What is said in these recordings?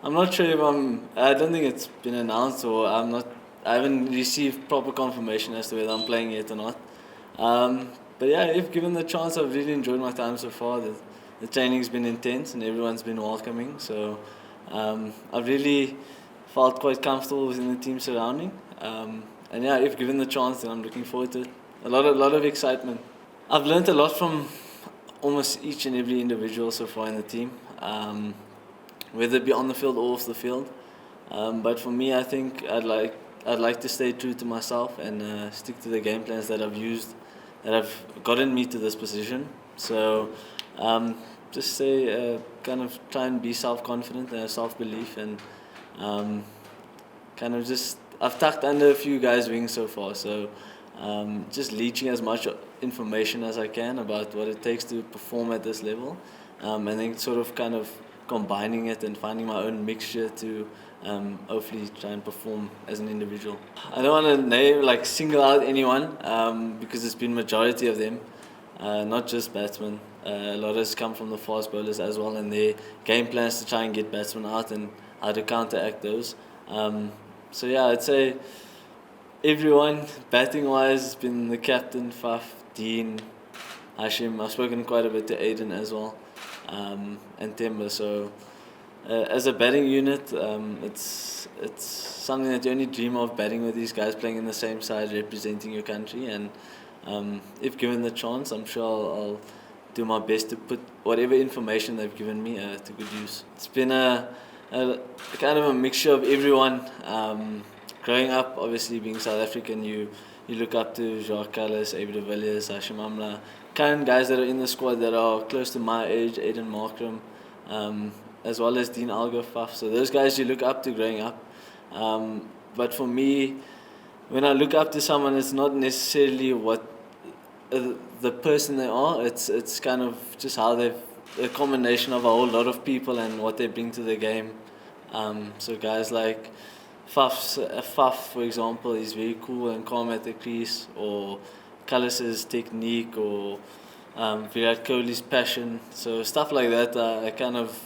I'm not sure if I don't think it's been announced, or I haven't received proper confirmation as to whether I'm playing yet or not. But yeah, if given the chance, I've really enjoyed my time so far. The training's been intense and everyone's been welcoming. So I've really felt quite comfortable within the team surrounding. And yeah, if given the chance, then I'm looking forward to it. A lot of excitement. I've learned a lot from almost each and every individual so far in the team, whether it be on the field or off the field. But for me, I think I'd like to stay true to myself and stick to the game plans that I've used, that have gotten me to this position. So just say kind of try and be self-confident and have self-belief, and kind of just I've tucked under a few guys' wings so far. So just leeching as much information as I can about what it takes to perform at this level, and then sort of kind of combining it and finding my own mixture to hopefully try and perform as an individual. I don't want to single out anyone, because it's been majority of them, not just batsmen. A lot has come from the fast bowlers as well, and their game plans to try and get batsmen out and how to counteract those. So yeah, I'd say everyone batting wise has been the captain, Faf, Dean, Hashim. I've spoken quite a bit to Aiden as well, and Temba. So as a batting unit, it's something that you only dream of, batting with these guys, playing in the same side, representing your country. And if given the chance, I'm sure I'll do my best to put whatever information they've given me to good use. It's been a kind of a mixture of everyone. Growing up, obviously being South African, you look up to Jacques Callis, Abel de Villiers, Hashim Amla, current guys that are in the squad that are close to my age, Aiden Markram, as well as Dean Alga, Faf. So those guys you look up to growing up. But for me, when I look up to someone, it's not necessarily what the person they are. It's kind of just how they've a combination of a whole lot of people and what they bring to the game. So guys like Faf, for example, is very cool and calm at the crease, or Callis's technique, or Virat Kohli's passion. So stuff like that, I kind of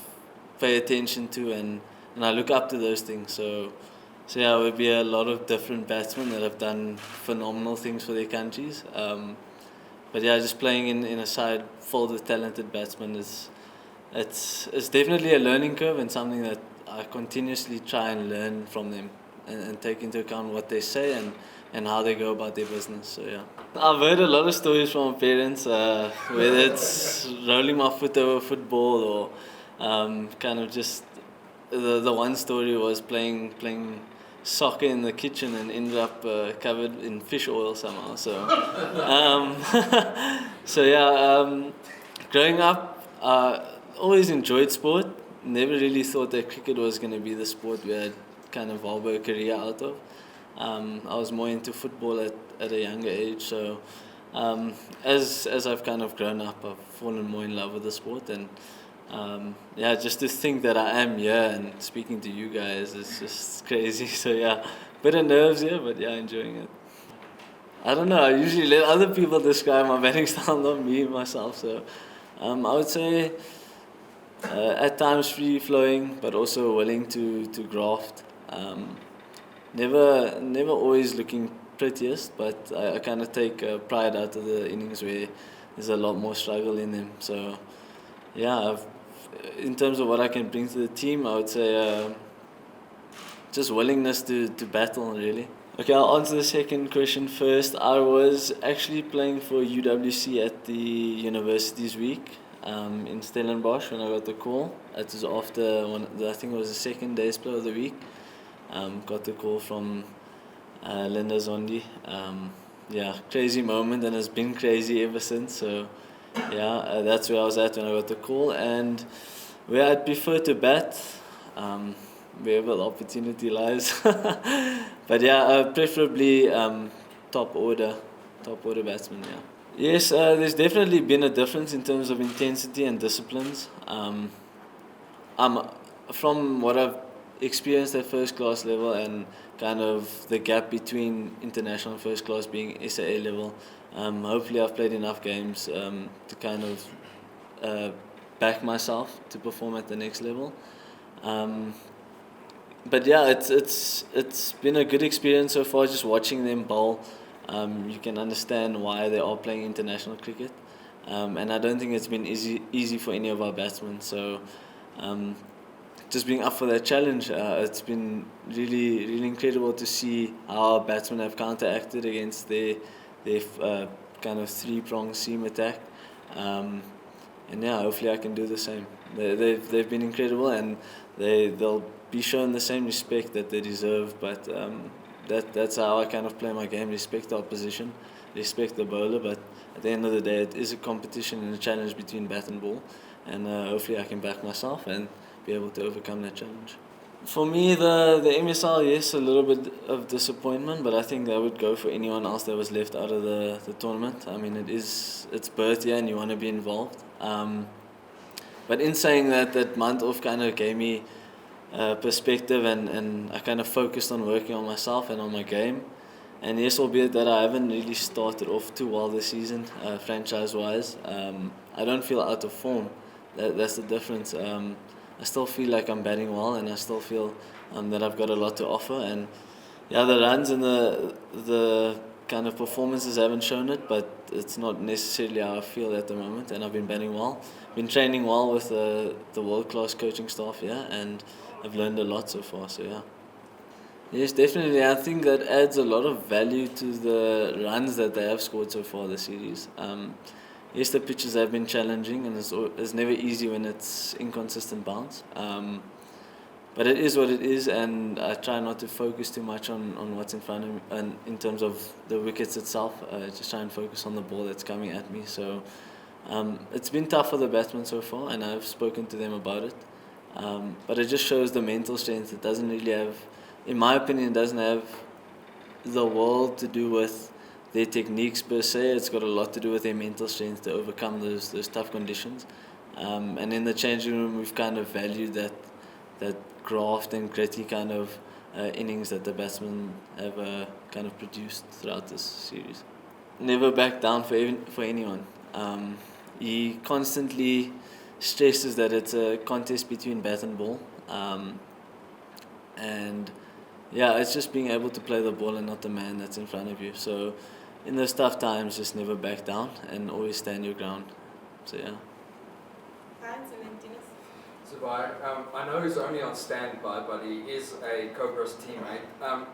pay attention to, and I look up to those things. So yeah, it would be a lot of different batsmen that have done phenomenal things for their countries. But yeah, just playing in a side full of talented batsmen it's definitely a learning curve, and something that I continuously try and learn from them, and take into account what they say and how they go about their business. So yeah, I've heard a lot of stories from my parents, whether it's rolling my foot over football, or kind of just the one story was playing soccer in the kitchen and ended up covered in fish oil somehow. So so yeah, growing up, always enjoyed sport. Never really thought that cricket was going to be the sport where I'd kind of evolve a career out of. I was more into football at a younger age. So as I've kind of grown up, I've fallen more in love with the sport. And yeah, just to think that I am here and speaking to you guys is just crazy. So yeah, bit of nerves here, but yeah, enjoying it. I don't know. I usually let other people describe my batting style, not me myself. So I would say at times free flowing, but also willing to graft. Never always looking prettiest, but I kind of take pride out of the innings where there's a lot more struggle in them. So yeah, in terms of what I can bring to the team, I would say just willingness to battle, really. Okay, I'll answer the second question first. I was actually playing for UWC at the Universities Week in Stellenbosch when I got the call. It was after I think it was the second day's play of the week. Got the call from Linda Zondi. Yeah, crazy moment, and it's been crazy ever since. So yeah, that's where I was at when I got the call, and where I'd prefer to bat, wherever the opportunity lies. But yeah, preferably top order batsman. Yeah. Yes, there's definitely been a difference in terms of intensity and disciplines. From what I've experienced at first class level, and kind of the gap between international and first class being SAA level. Hopefully I've played enough games to kind of back myself to perform at the next level. but yeah, it's been a good experience so far. Just watching them bowl, you can understand why they are playing international cricket, and I don't think it's been easy for any of our batsmen. So, um, just being up for that challenge, it's been really incredible to see how our batsmen have counteracted against their kind of three-pronged seam attack. Um, and yeah, hopefully I can do the same. They've been incredible, and they'll be shown the same respect that they deserve. But that's how I kind of play my game: respect the opposition, respect the bowler. But at the end of the day, it is a competition and a challenge between bat and ball, and hopefully I can back myself and be able to overcome that challenge. For me, the MSL, yes, a little bit of disappointment, but I think that would go for anyone else that was left out of the tournament. I mean, it's birth year and you want to be involved. But in saying that, that month off kind of gave me perspective, and I kind of focused on working on myself and on my game. And yes, albeit that I haven't really started off too well this season, franchise-wise, I don't feel out of form. That's the difference. I still feel like I'm batting well, and I still feel that I've got a lot to offer. And yeah, the runs and the kind of performances haven't shown it, but it's not necessarily how I feel at the moment. And I've been batting well, been training well with the world-class coaching staff here, and I've learned a lot so far. So yeah. Yes, definitely. I think that adds a lot of value to the runs that they have scored so far this series. Yes, the pitches have been challenging, and it's never easy when it's inconsistent bounce. But it is what it is, and I try not to focus too much on what's in front of me, and in terms of the wickets itself. Just try and focus on the ball that's coming at me. So it's been tough for the batsmen so far, and I've spoken to them about it. But it just shows the mental strength. It doesn't really have, in my opinion, it doesn't have the world to do with their techniques per se. It's got a lot to do with their mental strength to overcome those tough conditions. And in the changing room, we've kind of valued that graft and gritty kind of innings that the batsmen have kind of produced throughout this series. Never back down for anyone. He constantly stresses that it's a contest between bat and ball. And yeah, it's just being able to play the ball and not the man that's in front of you. So in those tough times, just never back down and always stand your ground. So yeah. Hans and then Dennis. Zubayr, I know he's only on standby, but he is a Cobra's teammate.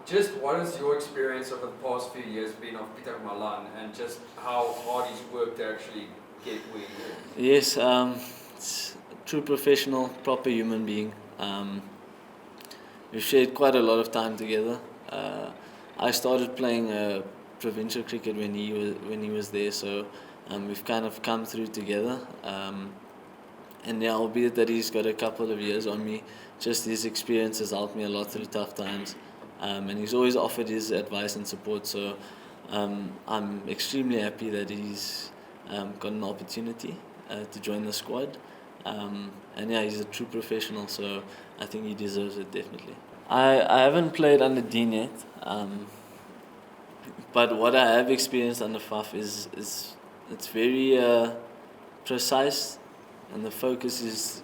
Just what has your experience over the past few years been of Peter Malan, and just how hard he's worked to actually get where he is? Yes, it's a true professional, proper human being. We've shared quite a lot of time together. I started playing provincial cricket when he was there, so we've kind of come through together. And yeah, albeit that he's got a couple of years on me, just his experience has helped me a lot through tough times. And he's always offered his advice and support, so I'm extremely happy that he's got an opportunity to join the squad. And yeah, he's a true professional, so I think he deserves it definitely. I haven't played under Dean yet, but what I have experienced under Faf is it's very precise, and the focus is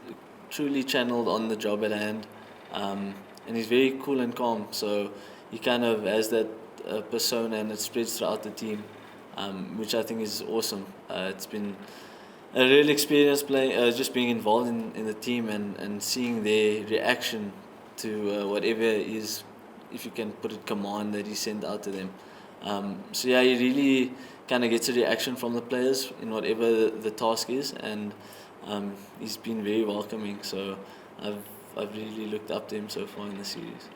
truly channeled on the job at hand. And he's very cool and calm, so he kind of has that persona, and it spreads throughout the team, which I think is awesome. It's been a real experience playing, just being involved in the team, and seeing their reaction to whatever is, if you can put it, command that he sent out to them. So yeah, he really kind of gets a reaction from the players in whatever the task is, and he's been very welcoming. So I've really looked up to him so far in the series.